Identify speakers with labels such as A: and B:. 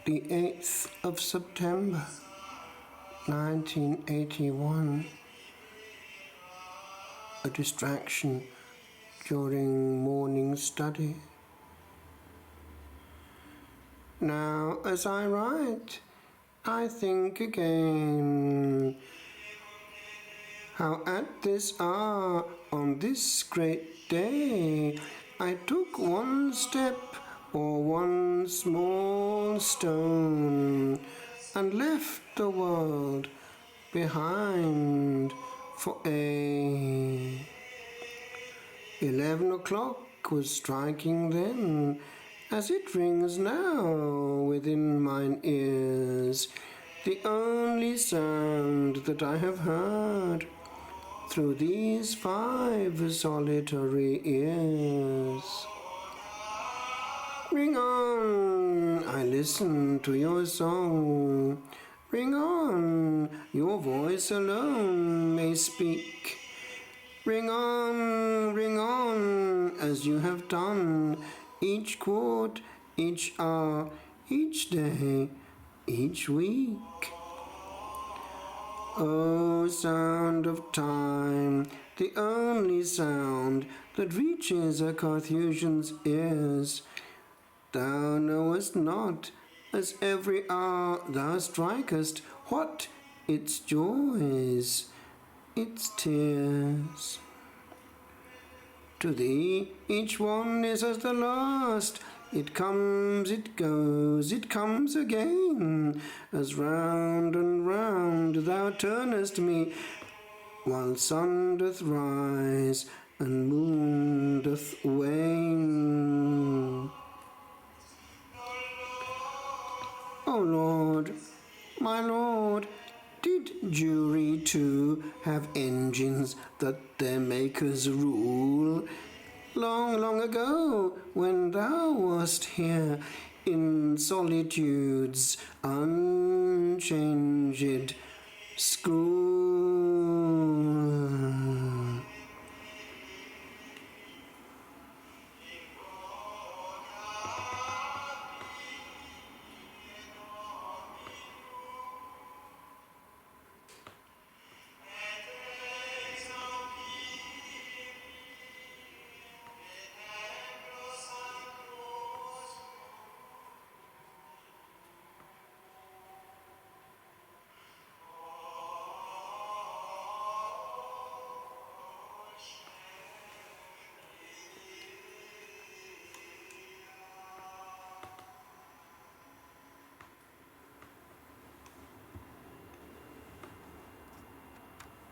A: the 8th of September, 1981. A distraction during morning study. Now, as I write, I think again how at this hour, on this great day, I took one step or one small stone and left the world behind for 11 o'clock was striking then, as it rings now within mine ears, the only sound that I have heard through these 5 solitary years. Ring on, I listen to your song. Ring on, your voice alone may speak. Ring on, as you have done, each quart, each hour, each day, each week. O sound of time, the only sound that reaches a Carthusian's ears, thou knowest not, as every hour thou strikest, what its joys, its tears. To thee each one is as the last. It comes, it goes, it comes again, as round and round thou turnest me, while sun doth rise and moon doth wane. O Lord, my Lord, did jury too have engines that their makers rule? Long, long ago, when thou wast here in solitude's unchanged school.